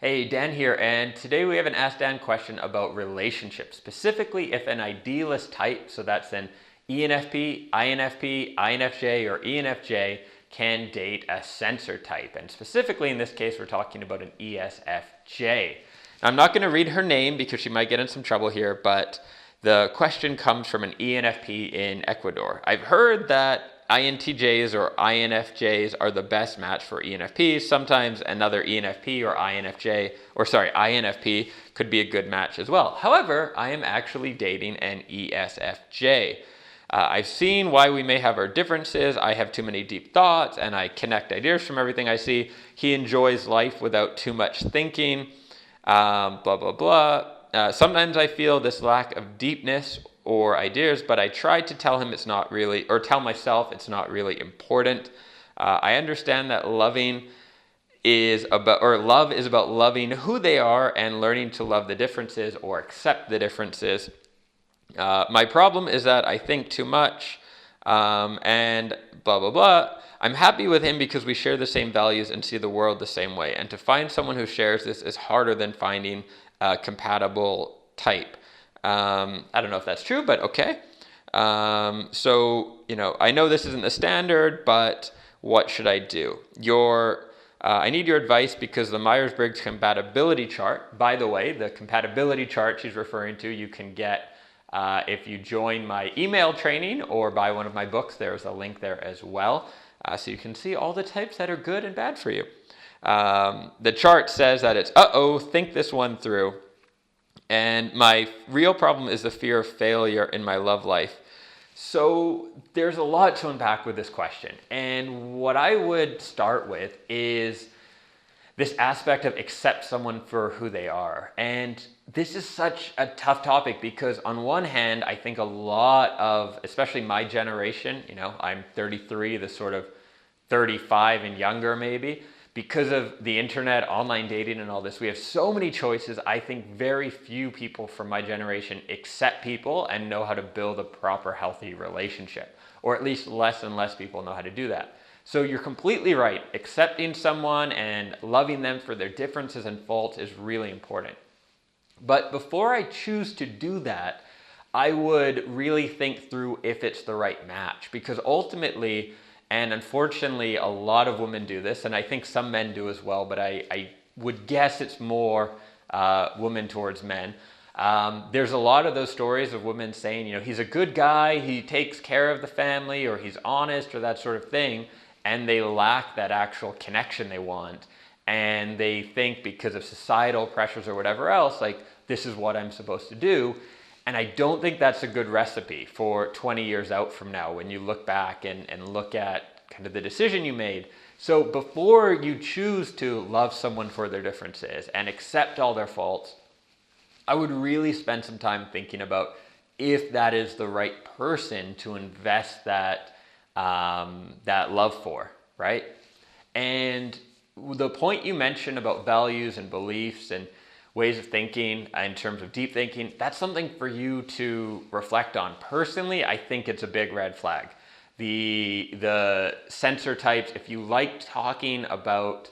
Hey, Dan here, and today we have an Ask Dan question about relationships, specifically if an idealist type, so that's an ENFP, INFP, INFJ, or ENFJ, can date a sensor type. And specifically in this case, we're talking about an ESFJ. Now, I'm not going to read her name because she might get in some trouble here, but the question comes from an ENFP in Ecuador. I've heard that INTJs or INFJs are the best match for ENFPs. Sometimes another ENFP or INFP could be a good match as well. However, I am actually dating an ESFJ. I've seen why we may have our differences. I have too many deep thoughts and I connect ideas from everything I see. He enjoys life without too much thinking, blah, blah, blah. Sometimes I feel this lack of deepness or ideas, but I try to tell him it's not really, or tell myself it's not really important. I understand that love is about loving who they are and learning to love the differences or accept the differences. My problem is that I think too much and blah, blah, blah. I'm happy with him because we share the same values and see the world the same way. And to find someone who shares this is harder than finding a compatible type. I don't know if that's true, but okay. I know this isn't the standard, but what should I do? I need your advice because the Myers Briggs compatibility chart, by the way, the compatibility chart she's referring to, you can get if you join my email training or buy one of my books. There's a link there as well. So you can see all the types that are good and bad for you. The chart says that it's, think this one through. And my real problem is the fear of failure in my love life. So there's a lot to unpack with this question. And what I would start with is this aspect of accept someone for who they are. And this is such a tough topic because on one hand, I think a lot of, especially my generation, I'm 33, the sort of 35 and younger maybe, because of the internet, online dating and all this, we have so many choices. I think very few people from my generation accept people and know how to build a proper, healthy relationship, or at least less and less people know how to do that. So you're completely right. Accepting someone and loving them for their differences and faults is really important. But before I choose to do that, I would really think through if it's the right match, because ultimately, and unfortunately, a lot of women do this, and I think some men do as well, but I would guess it's more women towards men. There's a lot of those stories of women saying, he's a good guy, he takes care of the family, or he's honest, or that sort of thing, and they lack that actual connection they want. And they think because of societal pressures or whatever else, like, this is what I'm supposed to do. And I don't think that's a good recipe for 20 years out from now when you look back and look at kind of the decision you made. So before you choose to love someone for their differences and accept all their faults, I would really spend some time thinking about if that is the right person to invest that love for, right? And the point you mentioned about values and beliefs and ways of thinking in terms of deep thinking, that's something for you to reflect on. Personally, I think it's a big red flag. The sensor types, if you like talking about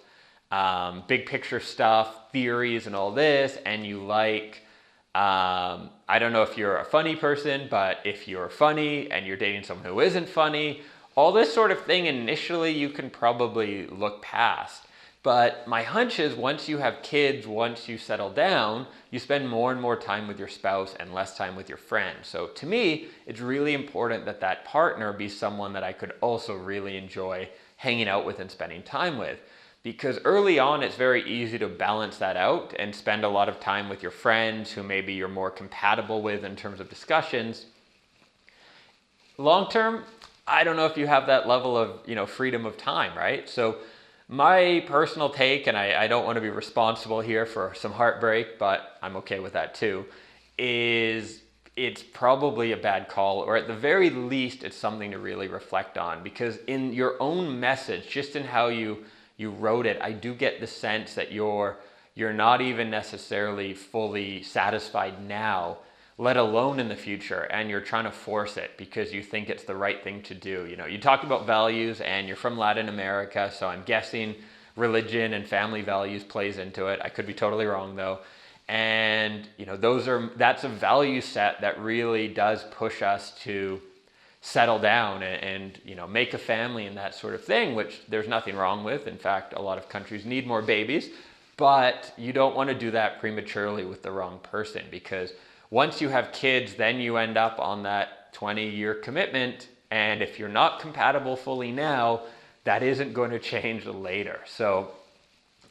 big picture stuff, theories and all this, and you like, I don't know if you're a funny person, but if you're funny and you're dating someone who isn't funny, all this sort of thing initially you can probably look past. But my hunch is once you have kids, once you settle down, you spend more and more time with your spouse and less time with your friends. So to me, it's really important that that partner be someone that I could also really enjoy hanging out with and spending time with. Because early on, it's very easy to balance that out and spend a lot of time with your friends who maybe you're more compatible with in terms of discussions. Long term, I don't know if you have that level of freedom of time, right? So my personal take, and I don't want to be responsible here for some heartbreak, but I'm okay with that too, is it's probably a bad call, or at the very least, it's something to really reflect on. Because in your own message, just in how you wrote it, I do get the sense that you're not even necessarily fully satisfied now, let alone in the future, and you're trying to force it because you think it's the right thing to do. You talk about values and you're from Latin America, so I'm guessing religion and family values plays into it. I could be totally wrong though. And that's a value set that really does push us to settle down and make a family and that sort of thing, which there's nothing wrong with. In fact, a lot of countries need more babies, but you don't want to do that prematurely with the wrong person, because once you have kids, then you end up on that 20-year commitment, and if you're not compatible fully now, that isn't going to change later. So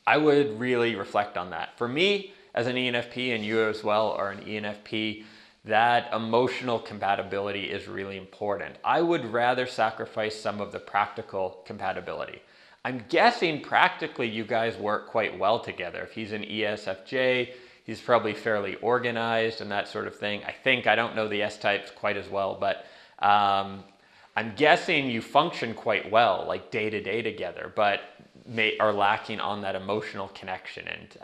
I would really reflect on that. For me, as an ENFP, and you as well are an ENFP, that emotional compatibility is really important. I would rather sacrifice some of the practical compatibility. I'm guessing practically you guys work quite well together. If he's an ESFJ, he's probably fairly organized and that sort of thing. I don't know the S-types quite as well, but I'm guessing you function quite well, like day to day together, but are lacking on that emotional connection. And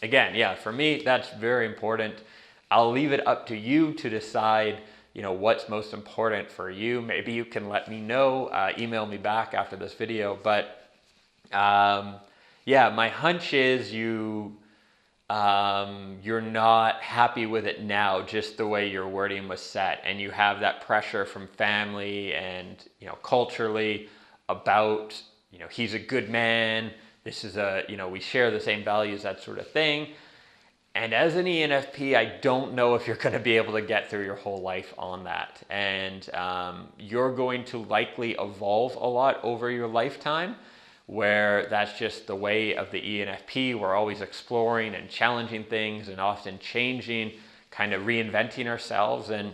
again, yeah, for me, that's very important. I'll leave it up to you to decide, what's most important for you. Maybe you can let me know, email me back after this video. But yeah, my hunch is you're not happy with it now, just the way your wording was set, and you have that pressure from family and culturally about he's a good man. This is we share the same values, that sort of thing. And as an ENFP, I don't know if you're going to be able to get through your whole life on that. And you're going to likely evolve a lot over your lifetime, where that's just the way of the ENFP. We're always exploring and challenging things and often changing, kind of reinventing ourselves. And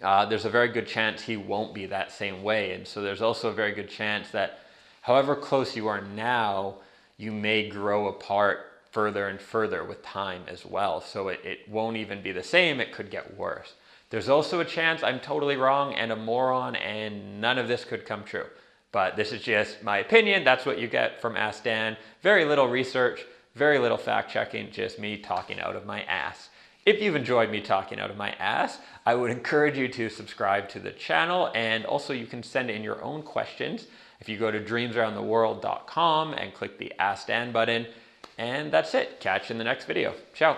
there's a very good chance he won't be that same way. And so there's also a very good chance that however close you are now, you may grow apart further and further with time as well. So it won't even be the same. It could get worse. There's also a chance I'm totally wrong and a moron and none of this could come true. But this is just my opinion. That's what you get from Ask Dan. Very little research, very little fact checking, just me talking out of my ass. If you've enjoyed me talking out of my ass, I would encourage you to subscribe to the channel, and also you can send in your own questions if you go to dreamsaroundtheworld.com and click the Ask Dan button. And that's it. Catch you in the next video. Ciao.